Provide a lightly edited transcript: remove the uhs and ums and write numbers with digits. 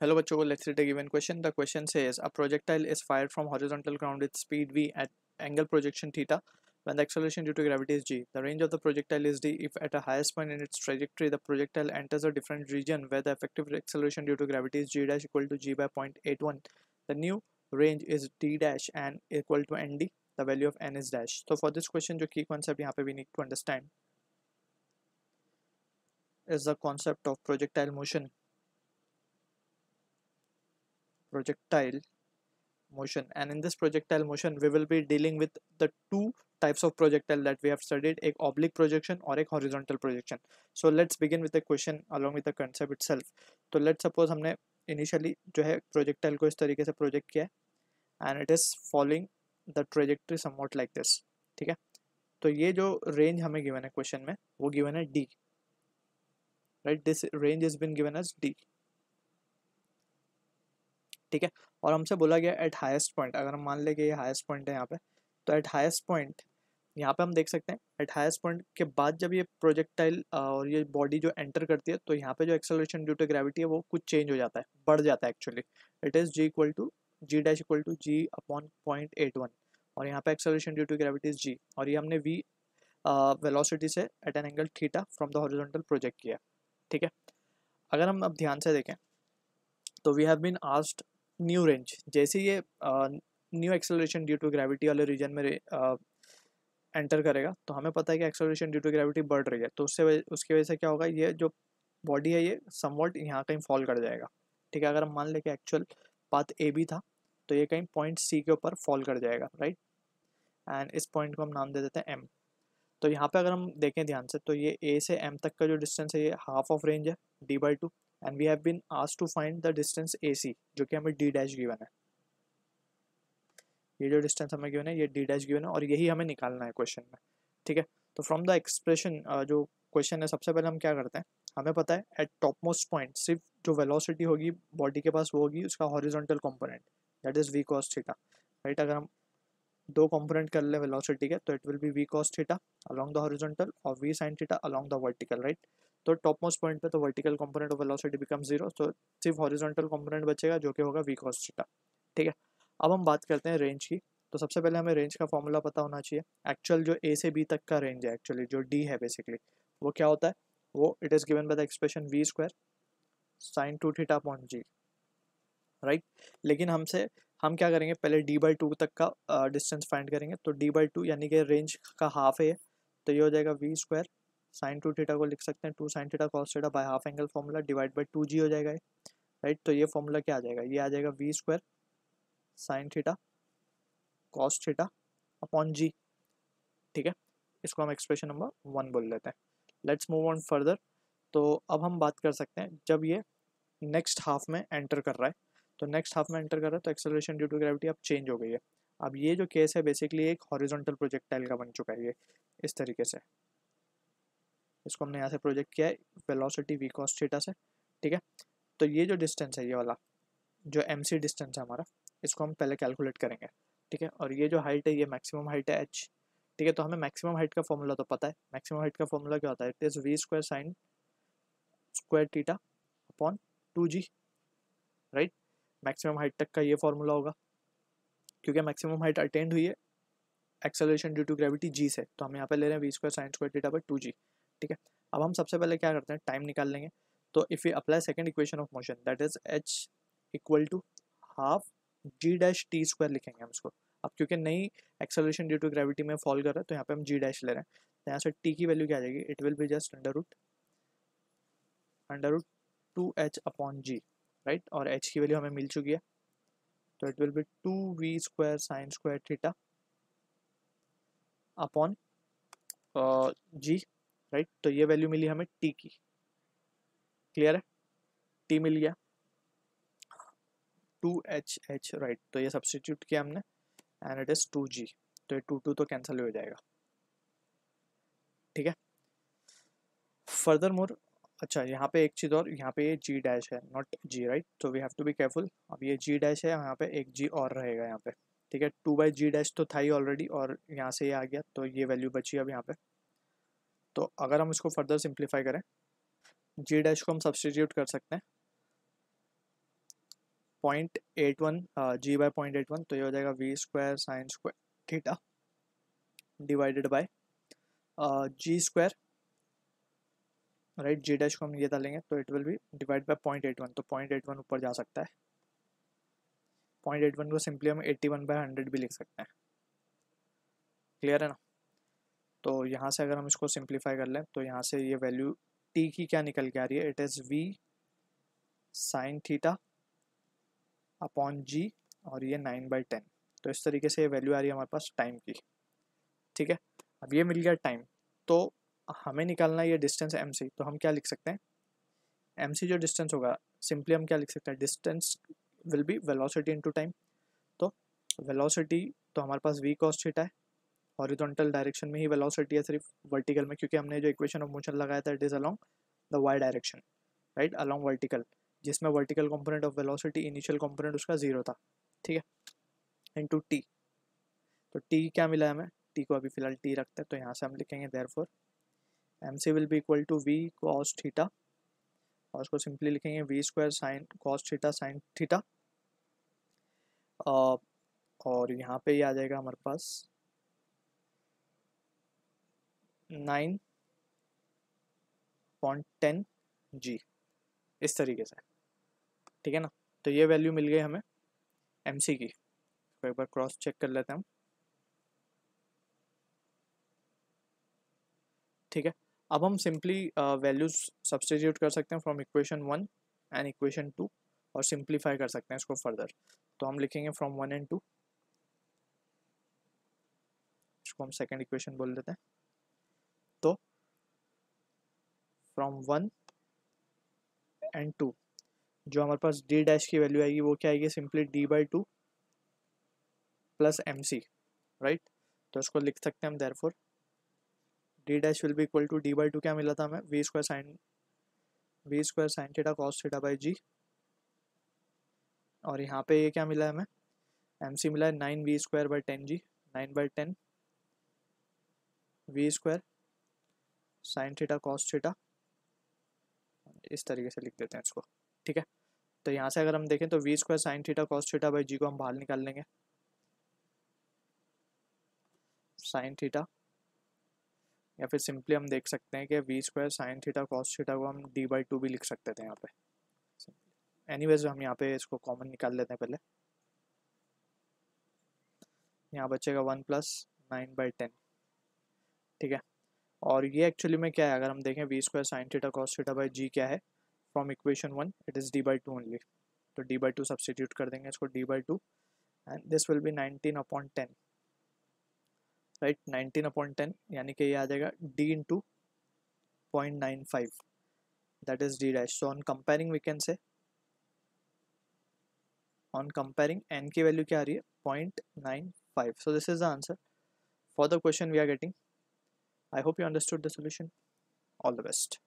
Hello बच्चों को let's read a given question. The question says a projectile is fired from horizontal ground with speed v at angle projection theta when the acceleration due to gravity is g. The range of the projectile is d if at a highest point in its trajectory the projectile enters a different region where the effective acceleration due to gravity is g dash equal to g by 0.81. The new range is d dash and equal to nd. The value of n is dash. So for this question जो key concept यहाँ पे we need to understand is the concept of projectile motion and in this projectile motion we will be dealing with the two types of projectile that we have studied, एक oblique projection और एक horizontal projection. So let's begin with the question along with the concept itself. तो let's suppose हमने initially जो है projectile को इस तरीके से project किया है and it is following the trajectory somewhat like this. ठीक है, तो ये जो range हमें given है question में वो given है d, right? This range has been given as d. ठीक है, और हमसे बोला गया एट हाईएस्ट पॉइंट, अगर हम मान ले कि ये हाईएस्ट पॉइंट है यहाँ पे, तो एट हाईएस्ट पॉइंट यहाँ पे हम देख सकते हैं एट हाईएस्ट पॉइंट के बाद जब ये प्रोजेक्टाइल और ये बॉडी जो एंटर करती है तो यहाँ पे जो एक्सेलरेशन ड्यू टू ग्रेविटी है वो कुछ चेंज हो जाता है, बढ़ जाता है actually. It is g dash equal to g upon 0.81 और यहाँ पे acceleration due to gravity is g और ये हमने वी वेलोसिटी से at an angle theta from the horizontal project किया. ठीक है, अगर हम अब ध्यान से देखें तो we have been asked new range. जैसे ये new acceleration due to gravity वाले रीजन में एंटर करेगा तो हमें पता है कि एक्सेलरेशन ड्यू टू ग्रेविटी बढ़ रही है, तो उसकी वजह से क्या होगा, ये जो बॉडी है ये समवॉट यहाँ कहीं फॉल कर जाएगा. ठीक है, अगर हम मान लें कि एक्चुअल पाथ ए बी था तो ये कहीं पॉइंट सी के ऊपर फॉल कर जाएगा, राइट? एंड इस पॉइंट को हम नाम दे देते हैं एम. तो यहाँ पे अगर हम देखें ध्यान से तो ये ए से एम तक का जो डिस्टेंस है ये हाफ ऑफ रेंज है d/2 and we have been asked to find the distance AC जो कि हमें d डैश गिवन है. ये जो डिस्टेंस हमें गिवन है ये d डैश गिवन है और यही हमें निकालना है क्वेश्चन में. ठीक है, तो फ्रॉम द एक्सप्रेशन जो क्वेश्चन है सबसे पहले हम क्या करते हैं, हमें पता है एट टॉप मोस्ट पॉइंट सिर्फ जो वेलोसिटी होगी बॉडी के पास वो होगी उसका horizontal component that is v cos theta, right? अगर हम दो कंपोनेंट कर ले वेलोसिटी के तो it will B v cos theta along the horizontal और v sin theta along the vertical, right? तो टॉप मोस्ट पॉइंट पे तो vertical component of velocity become zero, तो सिर्फ हॉरिजॉन्टल कंपोनेंट बचेगा जो कि होगा v cos थीटा. ठीक है, अब हम बात करते हैं रेंज की. तो सबसे पहले हमें रेंज का फॉर्मूला पता होना चाहिए. एक्चुअल जो a से b तक का रेंज है एक्चुअली जो d है बेसिकली वो क्या होता है, वो it is given by the expression v square sine 2 theta upon g, right? लेकिन हम क्या करेंगे, पहले d/2 तक का डिस्टेंस फाइंड करेंगे. तो d/2 यानी कि रेंज का हाफ है, तो ये हो जाएगा v स्क्वायर साइन 2 थीटा को लिख सकते हैं 2 sign theta cos theta by half angle formula divide by 2g हो जाएगा, राइट? तो ये फॉर्मूला क्या आ जाएगा, ये आ जाएगा v square sine theta cos theta upon g. ठीक है, इसको हम एक्सप्रेशन नंबर 1 बोल लेते हैं. Let's move on further. तो अब हम बात कर सकते हैं जब ये नेक्स्ट हाफ में एंटर कर रहा है, तो नेक्स्ट हाफ में एंटर कर रहा है तो एक्सेलरेशन ड्यू टू ग्रेविटी अब चेंज हो गई है. अब ये जो केस है बेसिकली एक हॉरिजॉन्टल प्रोजेक्टाइल का बन चुका है ये इस तरीके से. इसको हमने यहाँ से प्रोजेक्ट किया है वेलोसिटी v cos थीटा से. ठीक है, तो ये जो डिस्टेंस है ये वाला जो mc डिस्टेंस है हमारा, इसको हम पहले कैलकुलेट करेंगे. ठीक है, और ये जो हाइट है ये मैक्सिमम हाइट है h. ठीक है, तो हमें मैक्सिमम हाइट का फॉर्मूला तो पता है. मैक्सिमम हाइट का फॉर्मूला क्या होता है, it is v square sine square theta upon 2g, right? Maximum height तक का ये फॉर्मूला होगा क्योंकि मैक्सिमम हाइट अटेंड हुई है acceleration due to gravity g से, तो हम यहाँ पे ले रहे हैं v square sine square theta by 2g. ठीक है, अब हम सबसे पहले क्या करते हैं, टाइम निकाल लेंगे. तो if you apply second equation of motion that is h equal to half g dash t square लिखेंगे हम इसको. अब क्योंकि नई एक्सेलरेशन ड्यू टू ग्रेविटी में फॉल कर रहा है तो यहाँ पे हम g डैश ले रहे हैं, तो यहाँ से t की वैल्यू क्या आ जाएगी, it will be just under root 2h upon g, right? और h की वैल्यू हमें मिल चुकी है, तो it will be 2v square sine square theta upon g, right? तो ये वैल्यू मिली हमें t की. क्लियर है, t मिल गया 2h, राइट? तो ये सब्सटीट्यूट किया हमने एंड इट इज 2g, तो ये 2 तो कैंसिल हो जाएगा. ठीक है, फर्दर मोर. अच्छा, यहाँ पे एक चीज़ और, यहाँ पे ये g डैश है नॉट g, राइट? तो we have to be careful. अब ये g डैश है, यहाँ पे एक g और रहेगा यहाँ पे. ठीक है, 2/g डैश तो था ही ऑलरेडी और यहाँ से ये आ गया तो ये वैल्यू बची अब यहाँ पे. तो अगर हम इसको फर्दर सिंप्लीफाई करें g डैश को हम सब्सटीट्यूट कर सकते हैं 0.81 जी बाय 0.81, तो ये हो जाएगा v square sine square theta divided by g square, right, g dash को हम ये डालेंगे तो it will be divide by 0.81, तो 0.81 ऊपर जा सकता है, 0.81 को सिंपली हम 81/100 भी लिख सकते हैं। क्लियर है ना? तो यहाँ से अगर हम इसको सिंप्लीफाई कर लें तो यहाँ से ये वैल्यू टी की क्या निकल के आ रही है, it is v sine theta upon g, और ये 9/10। तो इस तरीके से ये वैल्यू आ रही है हमारे पास टाइम की। ठीक है, अब ये मिल गया टाइम, तो हमें निकालना है ये डिस्टेंस एम सी, तो हम क्या लिख सकते हैं, एम सी जो डिस्टेंस होगा सिंपली हम क्या लिख सकते हैं, distance will be velocity into time. तो वेलोसिटी तो हमारे पास वी कॉस थीटा है, हॉरिजॉन्टल डायरेक्शन में ही वेलोसिटी है, सिर्फ वर्टिकल में, क्योंकि हमने जो इक्वेशन ऑफ मोशन लगाया था it is along the y direction, right, along vertical, जिसमें vertical component of velocity initial component उसका 0 था। ठीक है, इनटू टी, तो टी क्या मिला है हमें, टी को अभी फिलहाल टी रखते हैं, तो यहाँ से हम लिखेंगे therefore M C will be equal to v cos theta, और उसको सिंपली लिखेंगे v square sine cos theta sine theta, और यहाँ पे ये आ जाएगा हमारे पास 9/10 जी, इस तरीके से। ठीक है ना, तो ये वैल्यू मिल गई हमें एम सी की, तो एक बार क्रॉस चेक कर लेते हैं हम। ठीक है, अब हम सिंपली वैल्यूज सब्स्टिट्यूट कर सकते हैं फ्रॉम इक्वेशन 1 एंड इक्वेशन 2, और सिंप्लीफाई कर सकते हैं इसको फर्दर। तो हम लिखेंगे फ्रॉम 1 एंड 2, इसको हम सेकेंड इक्वेशन बोल देते हैं। तो फ्रॉम 1 एंड 2 जो हमारे पास डी डैश की वैल्यू आएगी वो क्या आएगी, simply d/2 plus m c, right. तो इसको लिख सकते हैं हम therefore d dash will be equal to d/2, क्या मिला था हमें, v square sine theta cos theta by g, और यहाँ पे ये क्या मिला है हमें, एम सी मिला है 9v²/10 g, 9/10 v square sine theta cos theta, इस तरीके से लिख देते हैं इसको। ठीक है, तो यहाँ से अगर हम देखें तो v square sine theta cos theta by g को हम बाहर निकाल लेंगे, साइन थीटा, या फिर सिंपली हम देख सकते हैं कि v square sine theta cos theta को हम d/2 भी लिख सकते थे यहाँ पे। एनीवेज हम यहाँ पे इसको कॉमन निकाल लेते हैं पहले, यहाँ बचेगा 1 + 9/10। ठीक है, और ये एक्चुअली में क्या है, अगर हम देखें v square sine theta cos theta by g क्या है, from equation 1 it is d/2 only, तो d/2 सब्सटीट्यूट कर देंगे इसको, d/2 and this will be 19/10, right, 19/10, यानी कि ये आ जाएगा d into 0.95, that is d dash. So on comparing we can say, on comparing n की वैल्यू क्या आ रही है, 0.95. So this is the answer for the question we are getting. I hope you understood the solution. All the best.